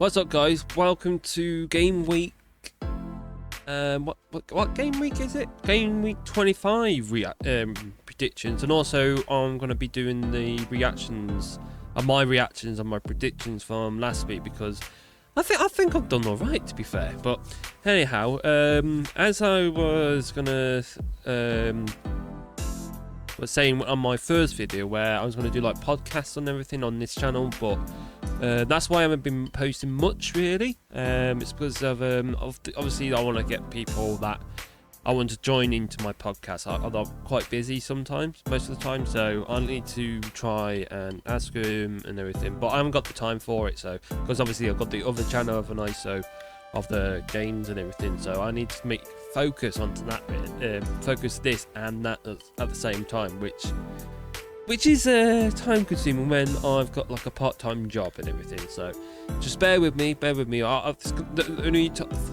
What's up, guys? Welcome to Game Week. What game week is it? Game Week 25 predictions, and also I'm gonna be doing the reactions, my reactions and my predictions from last week because I think I've done all right, to be fair. But anyhow, as I was gonna was saying on my first video where I was gonna do like podcasts and everything on this channel, but that's why I haven't been posting much really. It's because of obviously I want to get people that I want to join into my podcast. I'm quite busy sometimes, most of the time, so I need to try and ask them and everything. But I haven't got the time for it, so because obviously I've got the other channel of an ISO of the games and everything, so I need to make focus onto that bit, focus this and that at the same time, which is time consuming when I've got like a part-time job and everything. So just bear with me. For the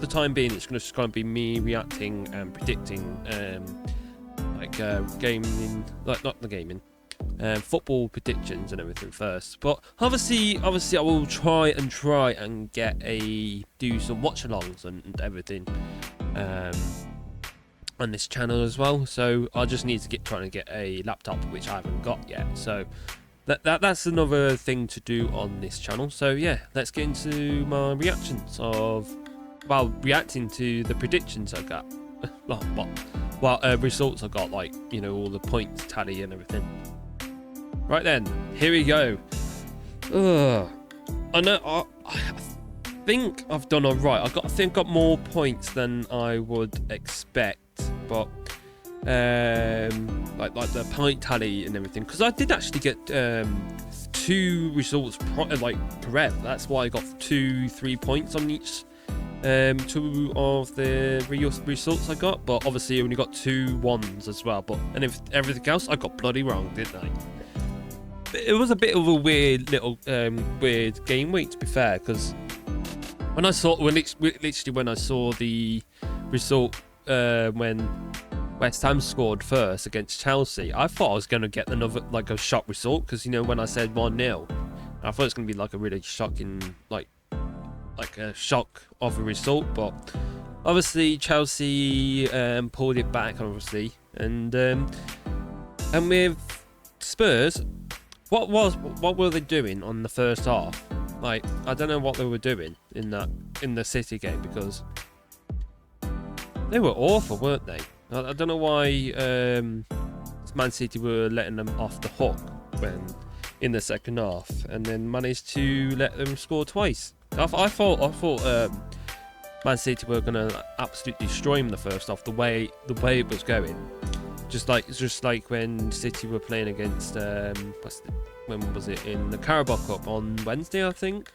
time being, it's just going to be me reacting and predicting gaming, like not the gaming, football predictions and everything first. But obviously I will try and do some watch-alongs and everything on this channel as well. So I just need to trying to get a laptop, which I haven't got yet. So that's another thing to do on this channel. So yeah, let's get into my reactions reacting to the predictions I got. Results I got, like, you know, all the points tally and everything. Right then, here we go. I know I think I've done alright. I think I've got more points than I would expect, but like the point tally and everything, because I did actually get 2 results per rep. That's why I got 2-3 points on each 2 of the results I got, but obviously I only got 2 ones as well. But if everything else I got bloody wrong, didn't I? It was a bit of a weird little weird game week, to be fair, because when I saw the result when West Ham scored first against Chelsea, I thought I was going to get another a shock result, because, you know, when I said 1-0, I thought it was going to be like a really shocking like a shock of a result. But obviously Chelsea pulled it back, obviously, and with Spurs, what were they doing on the first half? Like, I don't know what they were doing in the City game, because they were awful, weren't they? I don't know why Man City were letting them off the hook when in the second half, and then managed to let them score twice. I thought Man City were gonna absolutely destroy him the first half, the way it was going. Just like when City were playing against when was it, in the Carabao Cup on Wednesday, I think.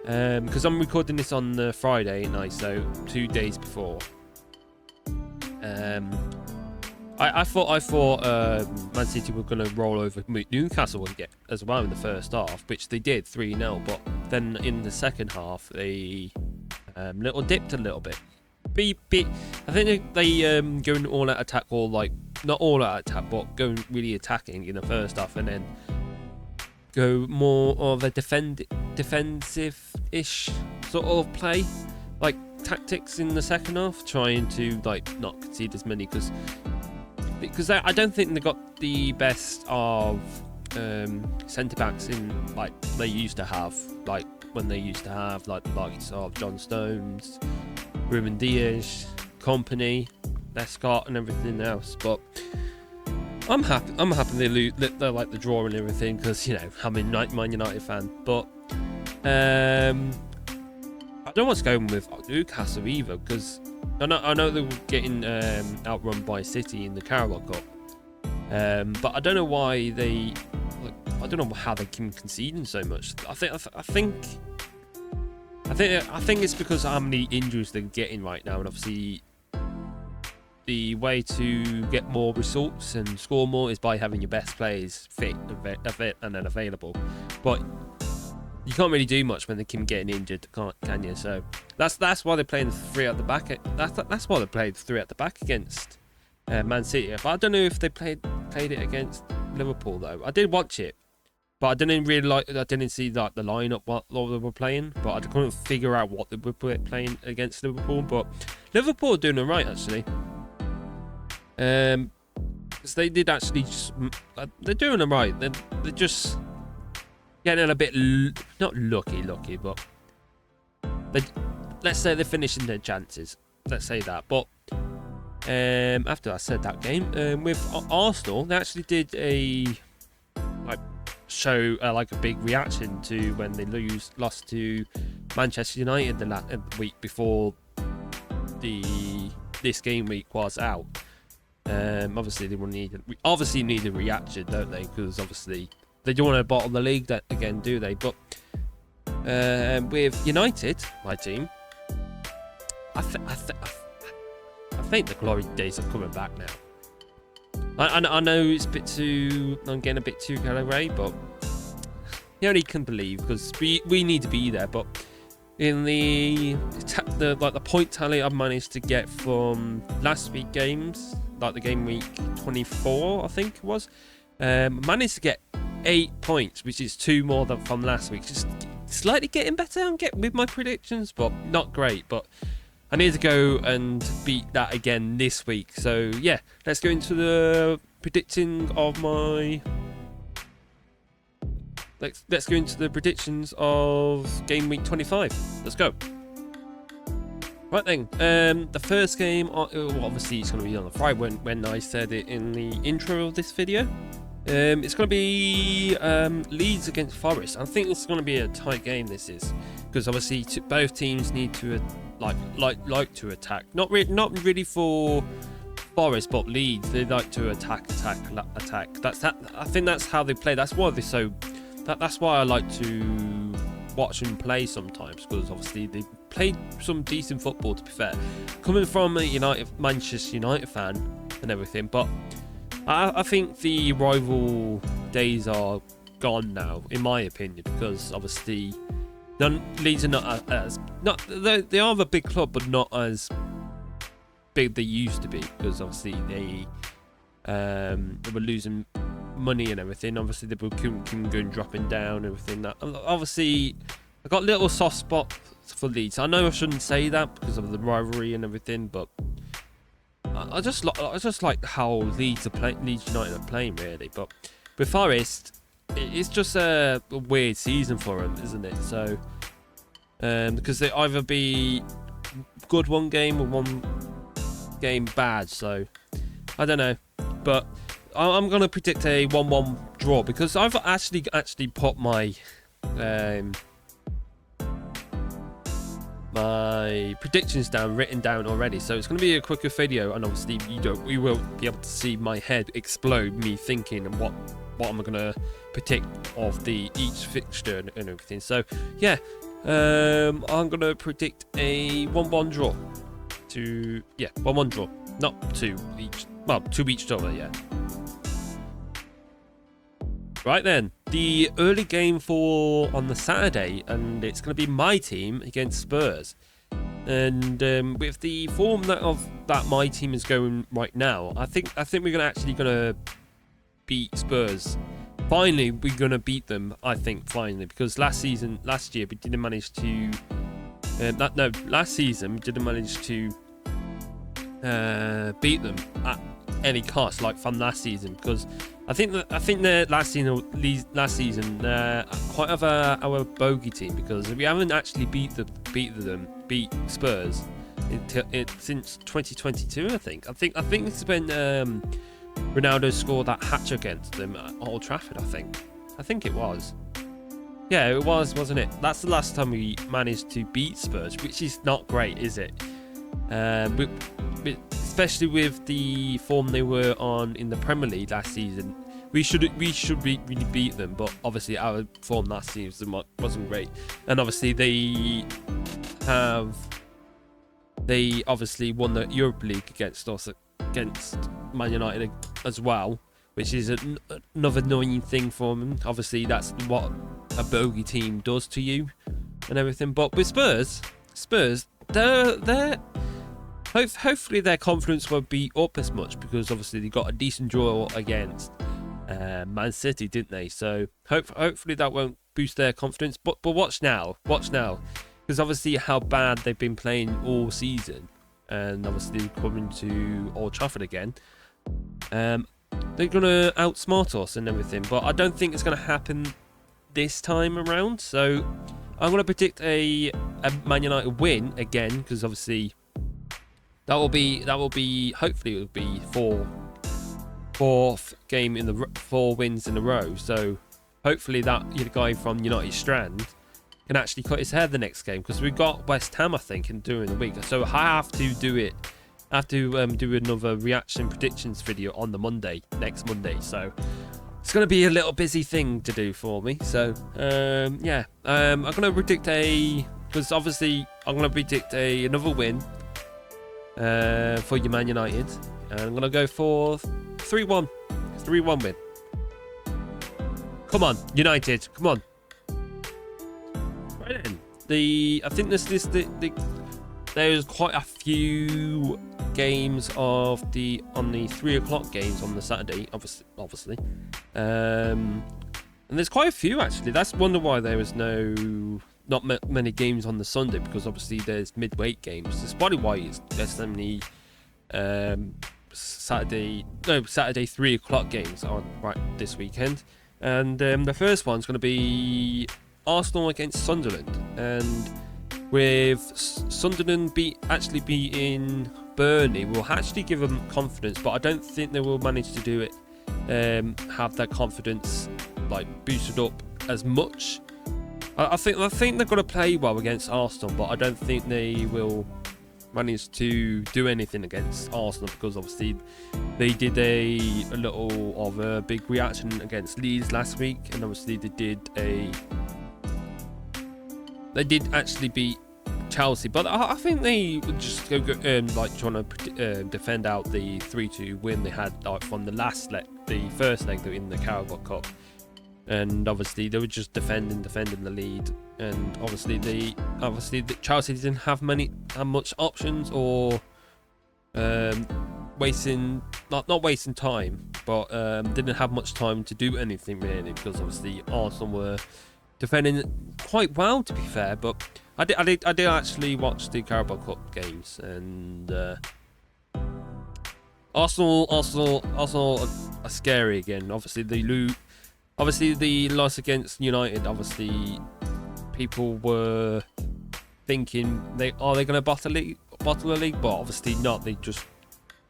Because I'm recording this on the Friday night, so 2 days before. I thought Man City were going to roll over Newcastle as well in the first half, which they did, 3-0. But then in the second half, they dipped a little bit. I think they going all out attack, or like not all out attack, but going really attacking in the first half, and then go more of a defensive-ish sort of play, like tactics in the second half, trying to not concede as many, because I don't think they got the best of centre backs in like they used to have, like when they used to have like the likes of John Stones, Ruben Dias, Company, Lescott, and everything else. But I'm happy they're like the draw and everything, because, you know, I'm a Man United fan. But I don't know what's going with Newcastle either, because I know they were getting outrun by City in the Carabao Cup, but I don't know why I don't know how they can conceding so much. I think it's because of how many injuries they're getting right now, and obviously the way to get more results and score more is by having your best players fit and then available. But you can't really do much when they keep getting injured, can you? So that's why they're playing 3 at the back. That's why they played 3 at the back against Man City. But I don't know if they played it against Liverpool though. I did watch it, But I didn't see like the lineup what they were playing, but I couldn't figure out what they were playing against Liverpool. But Liverpool are doing alright actually. Because they did actually they're doing alright. They're just getting a bit not lucky, but let's say they're finishing their chances. Let's say that. But after I said that game, with Arsenal, they actually did a show like a big reaction to when they lost to Manchester United the week before this game week was out. Obviously they need a reaction, don't they? Because obviously they don't want to bottle the league again, do they? But with United, my team, I think the glory days are coming back now. I know it's a bit too. I'm getting a bit too carried away, but you only can believe because we need to be there. But in the point tally I've managed to get from last week games, like the game week 24, I think it was, managed to get 8 points, which is 2 more than from last week. Just slightly getting better and with my predictions, but not great. But I need to go and beat that again this week. So yeah, let's go into the predicting of my. Let's go into the predictions of game week 25. Let's go. Right then, the first game, obviously it's going to be on the Friday when I said it in the intro of this video. It's going to be Leeds against Forest. I think it's going to be a tight game. This is because obviously both teams need to like to attack. Not really for Forest, but Leeds they like to attack. That's that. I think that's how they play. That's why they're so. That's why I like to watch them play sometimes, because obviously they played some decent football, to be fair. Coming from a Manchester United fan and everything, but I think the rival days are gone now, in my opinion, because obviously Leeds are they are a big club, but not as big they used to be, because obviously they were losing money and everything. Obviously they were going dropping down and everything. That obviously I got a little soft spot for Leeds. I know I shouldn't say that because of the rivalry and everything, but I just like how Leeds United are playing, really. But with Forest, it's just a weird season for them, isn't it? So because they either be good one game or one game bad. So I don't know, but I'm gonna predict a 1-1 draw, because I've actually put my my predictions written down already. So it's gonna be a quicker video, and obviously we will be able to see my head explode, me thinking and what I'm gonna predict of each fixture and everything. So yeah, I'm gonna predict a 1-1 draw. 1-1 draw, not 2 each. Well, 2 each other, yeah. Right then, the early game on the Saturday, and it's going to be my team against Spurs. And with the form that my team is going right now, I think we're actually going to beat Spurs. Finally, we're going to beat them. I think finally, because last year we didn't manage to. Last season we didn't manage to beat them at any cost, like from last season, because I think the last season quite of our bogey team, because we haven't actually beat Spurs since 2022. I think it's when Ronaldo scored that hatch against them at Old Trafford. I think it was. Yeah, it was, wasn't it? That's the last time we managed to beat Spurs, which is not great, is it? Especially with the form they were on in the Premier League last season, we should really beat them. But obviously our form last season wasn't great, and obviously they obviously won the Europa League against Man United as well, which is another annoying thing for them. Obviously that's what a bogey team does to you and everything. But with Spurs, they're hopefully their confidence won't be up as much, because obviously they got a decent draw against Man City, didn't they? So hopefully that won't boost their confidence. But watch now, because obviously how bad they've been playing all season, and obviously coming to Old Trafford again. They're gonna outsmart us and everything, but I don't think it's gonna happen this time around. So I'm gonna predict a Man United win again, because obviously that will be hopefully it will be fourth game in the 4 wins in a row. So hopefully that guy from United Strand can actually cut his hair the next game, because we've got West Ham, I think, during the week. So I have to do it. I have to do another reaction predictions video on the next Monday. So it's going to be a little busy thing to do for me. So yeah, I'm going to predict because obviously I'm going to predict another win for your Man United, and I'm going to go for 3-1 win. Come on, United, come on. Right then, I think there's quite a few games on the 3 o'clock games on the Saturday, obviously, and there's quite a few actually. That's wonder why there was not many games on the Sunday, because obviously there's midweek games. That's probably why there's so many Saturday 3 o'clock games on right this weekend. And the first one's going to be Arsenal against Sunderland, and with Sunderland actually beating Burnley will actually give them confidence, but I don't think they will manage to do it, have that confidence like boosted up as much. I think they're going to play well against Arsenal, but I don't think they will manage to do anything against Arsenal, because obviously they did a little of a big reaction against Leeds last week, and obviously they did actually beat Chelsea, but I think they would just go like trying to defend out the 3-2 win they had like from the first leg in the Carabao Cup. And obviously they were just defending the lead, and obviously the Chelsea didn't have much options, or wasting not wasting time, but didn't have much time to do anything really, because obviously Arsenal were defending quite well, to be fair. But I did actually watch the Carabao Cup games, and Arsenal are scary again. Obviously they lose. Obviously, the loss against United, obviously, people were thinking are they going to bottle the league, but obviously not. They just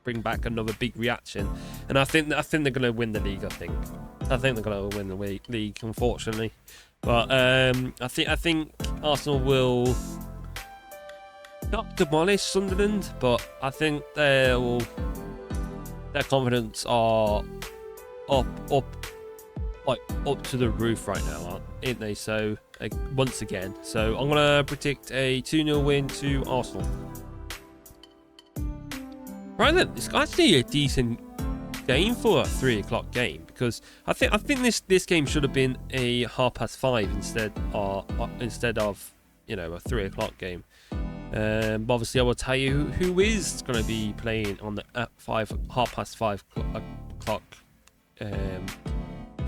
bring back another big reaction, and I think they're going to win the league. I think they're going to win the league, unfortunately. But I think Arsenal will not demolish Sunderland, but I think their confidence are up to the roof right now, aren't they? So once again, so I'm gonna predict a 2-0 win to Arsenal. Right then, it's actually a decent game for a 3 o'clock game, because I think this game should have been a 5:30 instead of a 3 o'clock game. But obviously I will tell you who is going to be playing on the 5:30 o'clock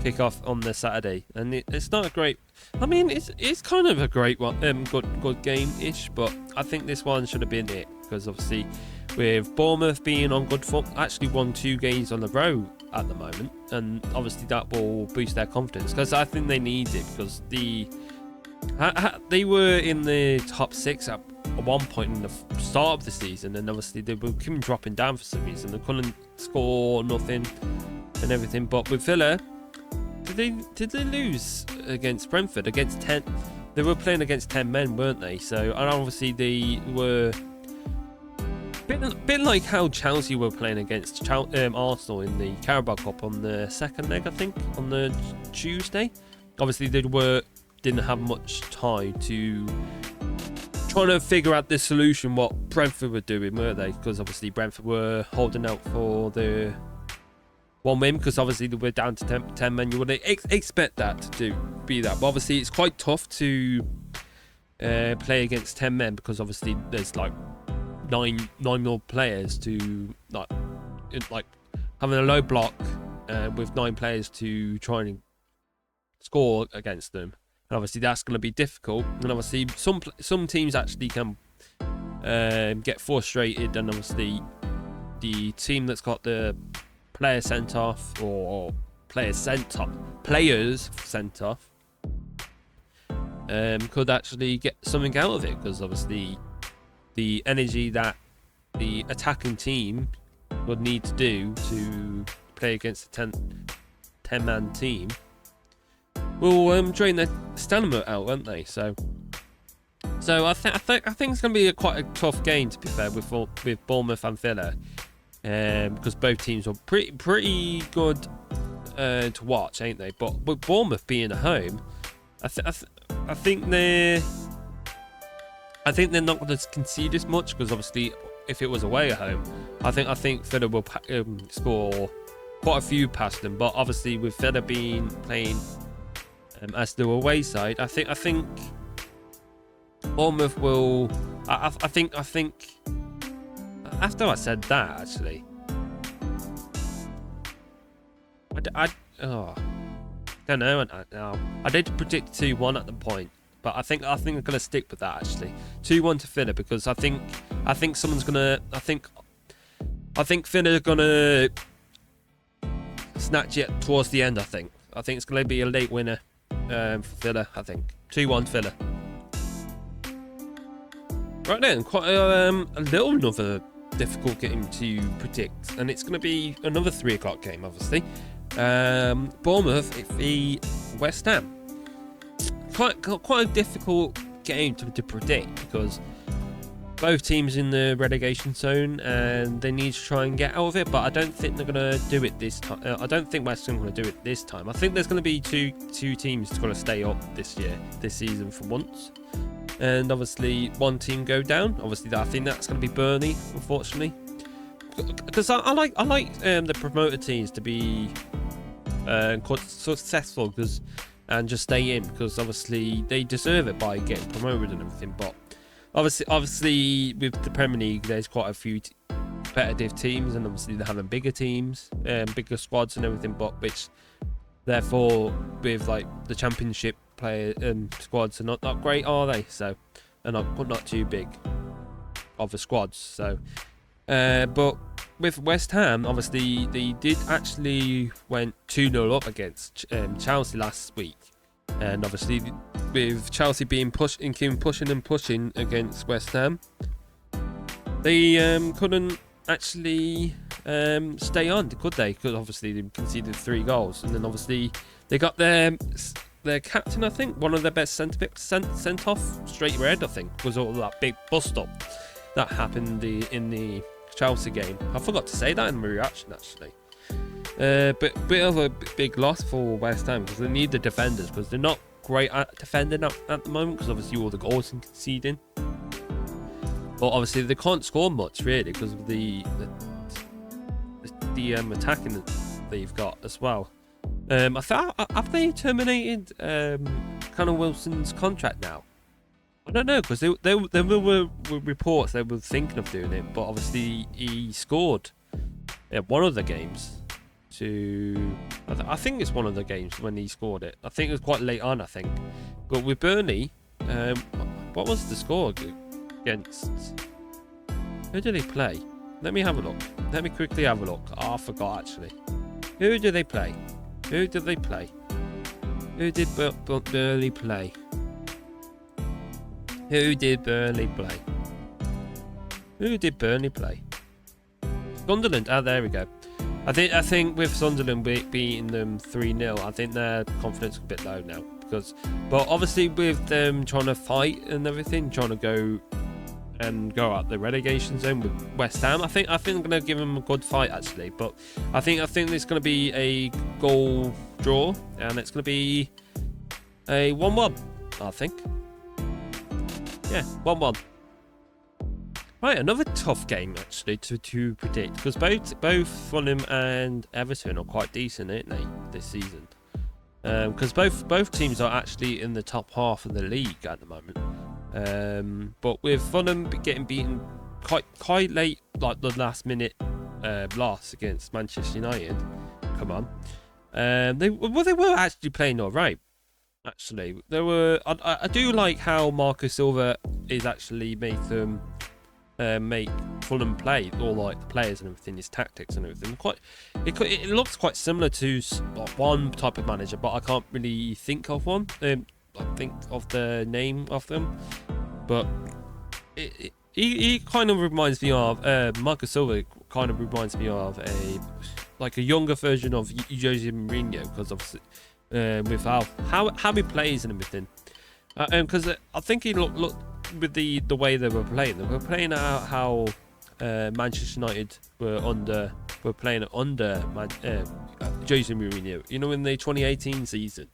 kick-off on the Saturday, and it's not a great. I mean, it's kind of a great one, good game-ish, but I think this one should have been it, because obviously with Bournemouth being on good form, actually won 2 games on the row at the moment, and obviously that will boost their confidence, because I think they need it, because they were in the top 6 at one point in the start of the season, and obviously they were dropping down for some reason. They couldn't score nothing and everything. But with Villa, did they lose against Brentford? They were playing against 10 men, weren't they? So, and obviously they were bit like how Chelsea were playing against Arsenal in the Carabao Cup on the second leg, I think, on the Tuesday. Obviously they didn't have much time to trying to figure out the solution what Brentford were doing, weren't they? Because obviously Brentford were holding out for the 1 win, because obviously they were down to 10 men. You would expect that to be that, but obviously it's quite tough to play against 10 men, because obviously there's like nine more players to like having a low block with 9 players to try and score against them. And obviously that's going to be difficult. And obviously some teams actually can get frustrated, and obviously the team that's got the player sent off or players sent off could actually get something out of it, because obviously the energy that the attacking team would need to do to play against a 10-man team will drain their stamina out, won't they? So I think it's going to be quite a tough game, to be fair, with Bournemouth and Villa, because both teams are pretty good to watch, ain't they? But with Bournemouth being at home, I think they're not going to concede as much, because obviously if it was away at home, I think Villa will score quite a few past them. But obviously with Villa playing as the away side, I think Bournemouth will. I think after I said that, actually, I don't know. I did predict 2-1 at the point, but I think I'm gonna stick with that, actually. 2-1 to Villa, because I think someone's gonna. I think Villa are gonna snatch it towards the end. I think it's gonna be a late winner for Villa. I think 2-1 Villa. Right then, quite another difficult game to predict, and it's going to be another 3 o'clock game, obviously. Bournemouth v West Ham. Quite a difficult game to predict, because both teams in the relegation zone and they need to try and get out of it. But I don't think they're going to do it this time. I don't think West Ham are going to do it this time. I think there's going to be two teams that's going to stay up this season for once. And obviously one team go down. Obviously I think that's going to be Burnley, unfortunately, because I like the promoted teams to be quite successful and just stay in, because obviously they deserve it by getting promoted and everything. But obviously with the Premier League, there's quite a few competitive teams, and obviously they're having bigger teams, bigger squads and everything. But which therefore with like the Championship player squads are not great, are they? So they're not too big of the squads. So but with West Ham, obviously they did actually went 2-0 up against Chelsea last week, and obviously with Chelsea being pushing against West Ham, they couldn't actually stay on, could they? Because obviously they conceded 3 goals, and then obviously they got their captain, I think, one of their best centre-backs sent off straight red, I think, was all that big bust-up that happened in the Chelsea game. I forgot to say that in my reaction, actually. But bit of a big loss for West Ham, because they need the defenders, because they're not great at defending at the moment, because obviously all the goals and conceding. But obviously they can't score much, really, because of the attacking that they've got as well. I thought, have they terminated Connor Wilson's contract now? I don't know, because there were reports they were thinking of doing it, but obviously he scored one of the games. I think it's one of the games when he scored it. I think it was quite late on, I think. But with Burnley, what was the score against? Who did they play? Let me have a look. Let me quickly have a look. Oh, I forgot, actually. Who did they play? Who did Burnley play? Who did Burnley play? Who did Burnley play? Sunderland. Oh, there we go. I think with Sunderland beating them 3-0, I think their confidence is a bit low now. But obviously with them trying to fight and everything, trying to go out the relegation zone with West Ham, I think I'm going to give them a good fight, actually. But I think there's going to be a goal draw, and it's going to be a 1-1, I think. Yeah, 1-1. Right, another tough game, actually, to predict, because both Fulham and Everton are quite decent, aren't they, this season? Because both teams are actually in the top half of the league at the moment. But with Fulham getting beaten quite late, like the last minute loss against Manchester United, come on. They were actually playing all right. Actually, they were. I do like how Marco Silva is actually make them make Fulham play, or like the players and everything, his tactics and everything. It looks quite similar to one type of manager, but I can't really think of one. I think of the name of them, but he kind of reminds me of Marco Silva. Kind of reminds me of a younger version of Jose Mourinho, because obviously with how he plays and everything. Because I think he looked with the way they were playing. They were playing out how Manchester United were playing under Jose Mourinho. You know, in the 2018 season,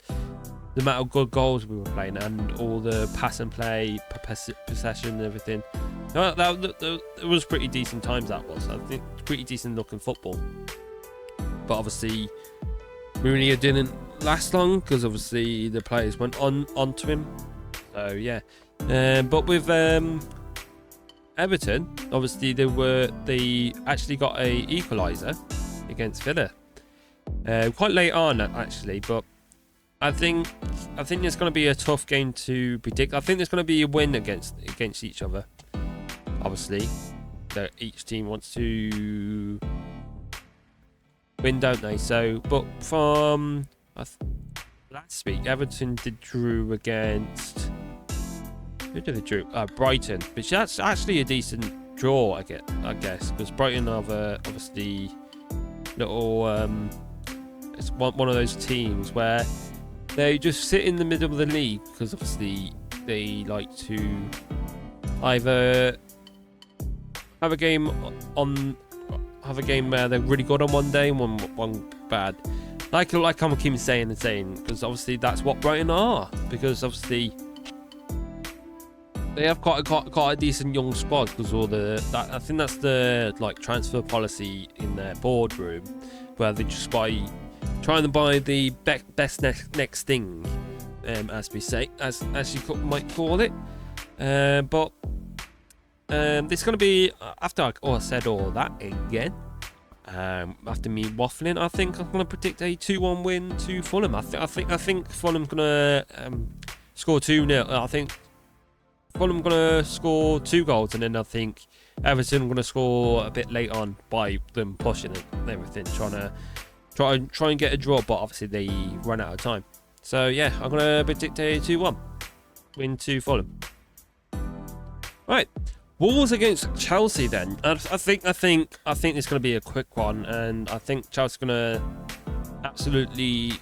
the amount of good goals we were playing and all the pass and play, possession and everything. It was pretty decent times. That was, I think, pretty decent looking football. But obviously, Mourinho didn't last long because obviously the players went onto him. So yeah, but with Everton, obviously they actually got a equaliser against Villa quite late on actually. But I think it's going to be a tough game to predict. I think there's going to be a win against each other. Obviously, each team wants to win, don't they? So, but from last week, Everton did drew against. Who did they drew? Brighton, which that's actually a decent draw, I guess, because Brighton are obviously little. It's one of those teams where they just sit in the middle of the league because obviously they like to either have a game where they're really good on one day and one bad. Like I'm keep saying, because obviously that's what Brighton are, because obviously they have quite a decent young squad, because I think that's the transfer policy in their boardroom, where they just trying to buy the best next thing, as we say, as you might call it. But it's going to be, after I said all that again, after me waffling, I think I'm going to predict a 2-1 win to Fulham. I think Fulham's going to score 2-0. I think Fulham going to score 2 goals, and then I think Everton going to score a bit late on by them pushing it and everything, try and get a draw, but obviously they run out of time. So yeah, I'm going to predict a 2-1 win to Fulham. Right. Wolves against Chelsea then. I think it's going to be a quick one, and I think Chelsea's going to absolutely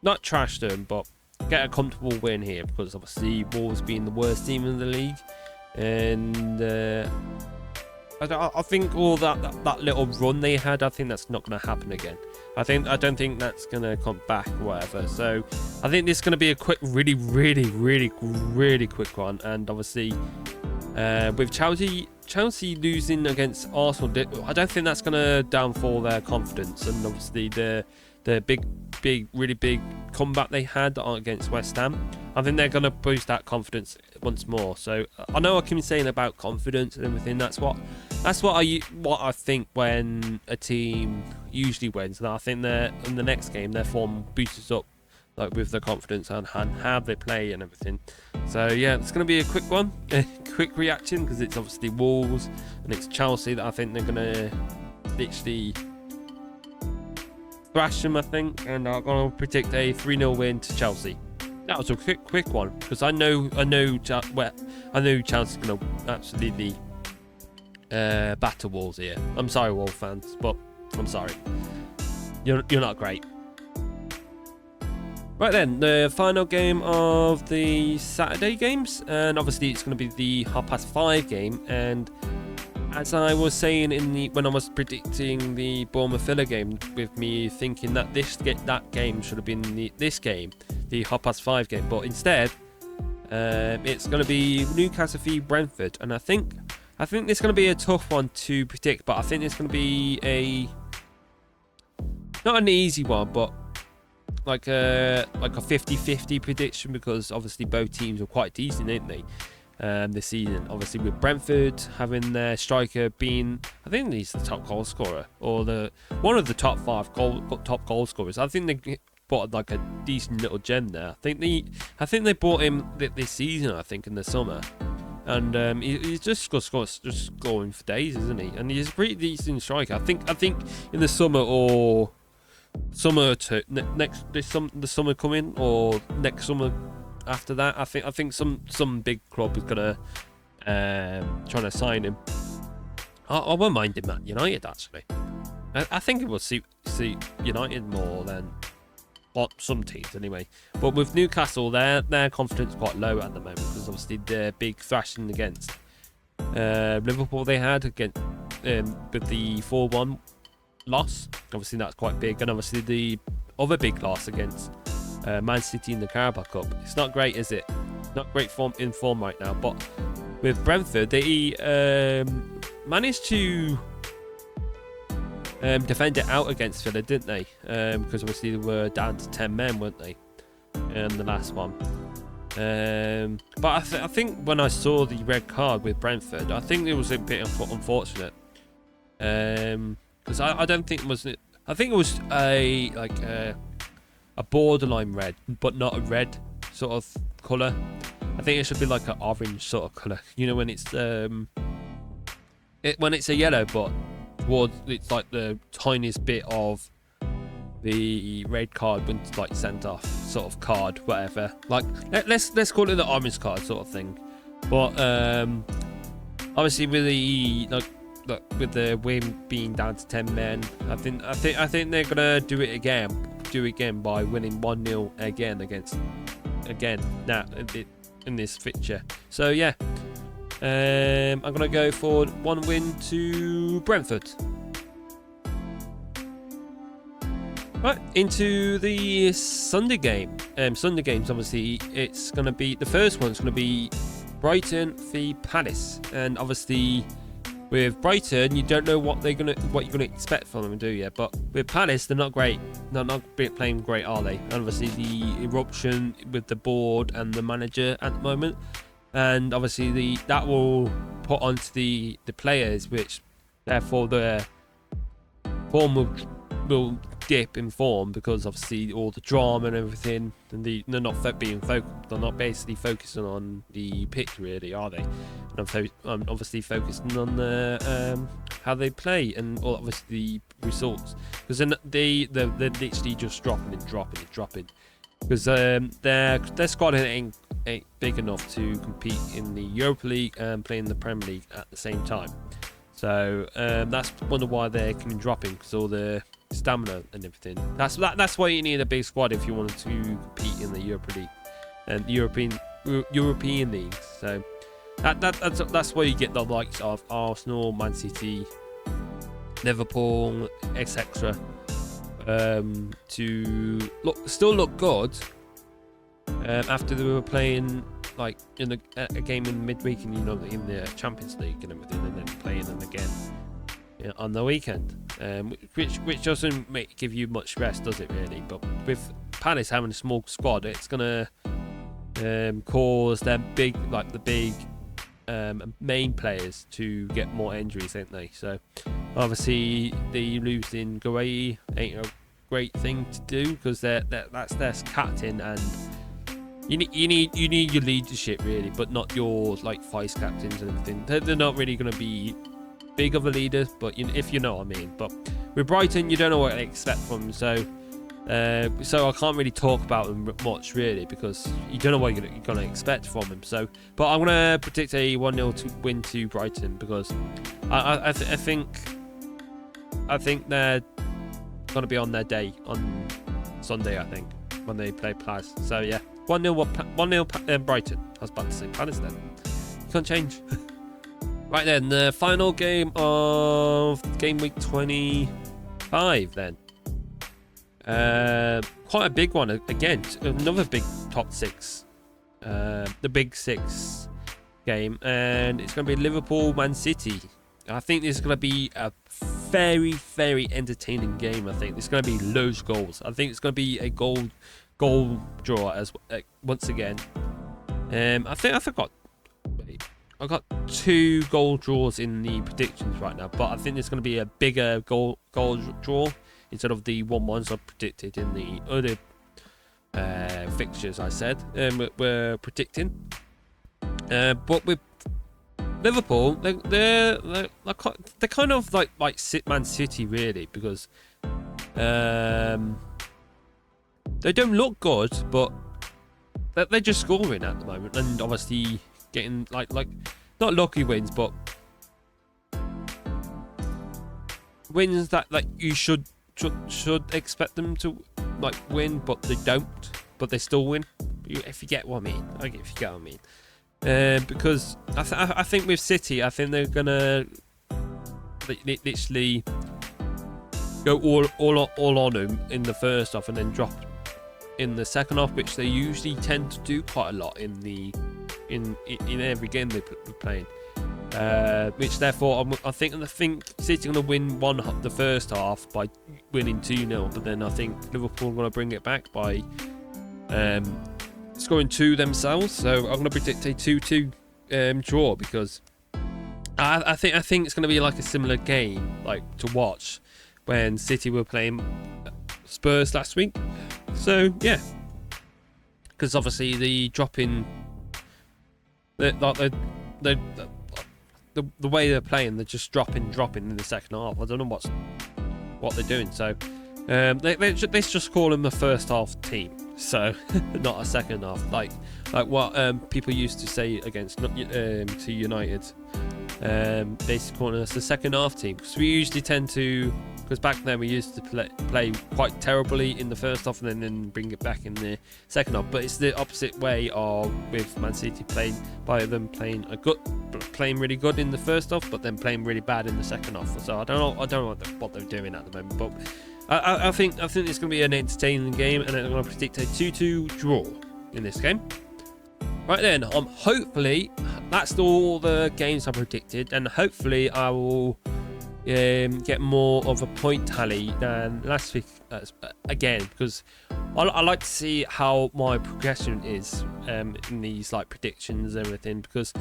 not trash them, but get a comfortable win here, because obviously Wolves being the worst team in the league, and I think all that little run they had, I think that's not going to happen again. I don't think that's going to come back or whatever. So I think this is going to be a quick, really quick one, and obviously. With Chelsea losing against Arsenal, I don't think that's going to downfall their confidence. And obviously the really big comeback they had against West Ham, I think they're going to boost that confidence once more. So I know I keep saying about confidence and everything. That's what I think when a team usually wins. And I think in the next game their form boosts up, like with the confidence and how they play and everything. So yeah, it's going to be a quick one, a quick reaction, because it's obviously Wolves and it's Chelsea that I think they're going to literally thrash them, I think, and I'm going to predict a 3-0 win to Chelsea. That was a quick one, because I know Chelsea's going to absolutely batter Wolves here. I'm sorry, Wolves fans, but I'm sorry. You're not great. Right then, the final game of the Saturday games, and obviously it's going to be the 5:30 game. And as I was saying when I was predicting the Bournemouth Villa game, with me thinking that that game should have been the 5:30 game, but instead it's going to be Newcastle v Brentford, and I think this is going to be a tough one to predict, but I think it's going to be not an easy one, but like a 50-50 prediction, because obviously both teams are quite decent, aren't they? this season. Obviously with Brentford having their striker being, I think he's the top goal scorer, or one of the top 5 top goal scorers. I think they bought like a decent little gem there. I think they bought him this season, I think in the summer, and he's just scoring for days, isn't he? And he's a pretty decent striker. I think in the summer or the summer coming, or next summer after that, I think some big club is gonna trying to sign him. I won't mind him at United, actually. I think it will suit United more than some teams anyway. But with Newcastle, their confidence is quite low at the moment, because obviously they're big thrashing against Liverpool they had against with the 4-1 loss. Obviously that's quite big, and obviously the other big loss against Man City in the Carabao Cup. It's not great, is it? Not great form right now. But with Brentford, they managed to defend it out against Villa, didn't they? Because obviously they were down to 10 men, weren't they, in the last one? But I think when I saw the red card with Brentford, I think it was a bit unfortunate. Because I don't think it was. I think it was a borderline red, but not a red sort of colour. I think it should be like an orange sort of colour. You know, when it's when it's a yellow, but it's like the tiniest bit of the red card when it's like sent off sort of card, whatever. Like let's call it the orange card sort of thing. But obviously with the win being down to 10 men, I think they're gonna do it again by winning 1-0 again now in this fixture. So yeah, I'm gonna go for 1 win to Brentford. Right, into the Sunday game. Sunday games, obviously, it's gonna be the first one's gonna be Brighton v Palace, and obviously with Brighton, you don't know what you're gonna expect from them, do you? But with Palace, they're not great. They're not playing great, are they? And obviously the eruption with the board and the manager at the moment, and obviously that will put onto the players, which therefore their form will dip in form, because obviously all the drama and everything, and they're not being focused. They're not basically focusing on the pitch, really, are they? And I'm obviously focusing on the how they play, and obviously the results, because then they're literally just dropping, because their squad ain't big enough to compete in the Europa League and play in the Premier League at the same time. So that's one of why they're dropping, because all the stamina and everything. That's why you need a big squad if you want to compete in the Europa League and European leagues. So that's why you get the likes of Arsenal, Man City, Liverpool, etc. To still look good after they were playing like in a game in midweek, and in the Champions League and everything, and then playing them again on the weekend, which doesn't give you much rest, does it really? But with Palace having a small squad, it's gonna cause their big main players to get more injuries, ain't they? So obviously the losing Gueye ain't a great thing to do, because that's their captain, and you need your leadership really, but not your vice captains and everything. They're not really going to be big of a leader, but if you know what I mean. But with Brighton, you don't know what to expect from them, so I can't really talk about them much really, because you don't know what you're going to expect from them. So, but I'm going to predict a 1-0 win to Brighton, because I think they're going to be on their day on Sunday, I think, when they play Palace. So yeah, 1-0 Brighton. I was about to say Palace then. You can't change. Right then, the final game of game week 25 then. Quite a big one again. Another big top 6. The big 6 game, and it's going to be Liverpool Man City. I think this is going to be a very, very entertaining game. I think there's going to be loads of goals. I think it's going to be a goal draw as once again. I forgot. Wait, 2 goal draws in the predictions right now, but I think there's going to be a bigger goal draw instead of the 1-1s I predicted in the other fixtures. I said we're predicting, but with Liverpool, they're kind of like Man City really, because they don't look good, but they're just scoring at the moment, and obviously getting like not lucky wins, but wins that like you should expect them to like win, but they don't, but they still win. If you get what I mean, if you get what I mean. Because I think with City, I think they're gonna literally go all on them in the first half and then drop in the second half, which they usually tend to do quite a lot in every game they're playing. Which therefore I think City are gonna win the first half by winning 2-0, but then I think Liverpool are gonna bring it back by scoring 2 themselves. So I'm going to predict a 2-2 draw, because I think it's going to be like a similar game like to watch when City were playing Spurs last week. So yeah, because obviously the dropping, the way they're playing, they're just dropping in the second half. I don't know what they're doing. So let's just call them the first half team. So not a second half, like what people used to say against to United. They call us the second half team, because we usually tend to, because back then we used to play quite terribly in the first half and then bring it back in the second half. But it's the opposite way with Man City playing really good in the first half, but then playing really bad in the second half. So I don't know what they're doing at the moment, but I think it's going to be an entertaining game, and I'm going to predict a 2-2 draw in this game. Right then, hopefully that's all the games I predicted, and hopefully I will get more of a point tally than last week again, because I like to see how my progression is in these like predictions and everything, because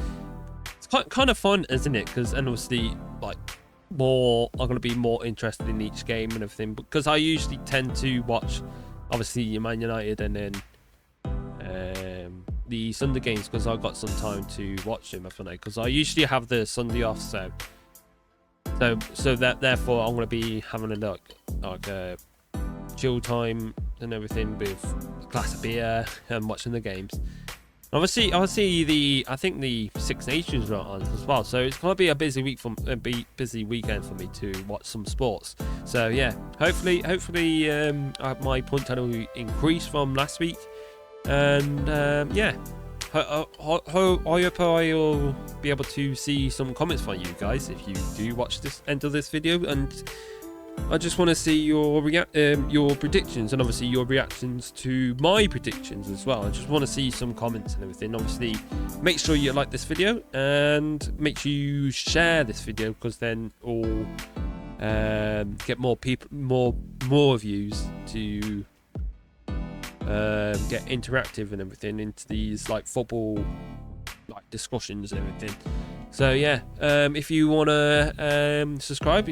it's kind of fun, isn't it? And obviously like I'm going to be more interested in each game and everything, because I usually tend to watch obviously Man United and then the Sunday games, because I've got some time to watch them because I usually have the Sunday off, so that therefore I'm going to be having a look like a chill time and everything with a glass of beer and watching the games. Obviously, I think the Six Nations are on as well, so it's gonna be a busy weekend for me to watch some sports. So yeah, hopefully my point total will increase from last week, and yeah, I hope I'll be able to see some comments from you guys if you do watch this end of this video, and I just want to see your predictions, and obviously your reactions to my predictions as well. I just want to see some comments and everything. Obviously, make sure you like this video and make sure you share this video, because then we'll get more people, more views to get interactive and everything into these like football like discussions and everything. So yeah, if you want to subscribe,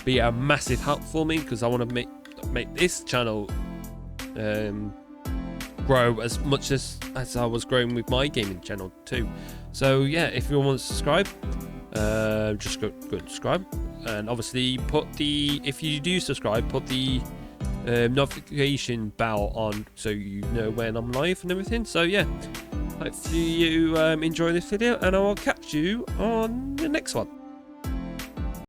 be a massive help for me, because I want to make this channel grow as much as I was growing with my gaming channel too. So yeah, if you want to subscribe, just go and subscribe, and obviously if you do subscribe, put the notification bell on so you know when I'm live and everything. So yeah, hopefully you enjoy this video, and I will catch you on the next one.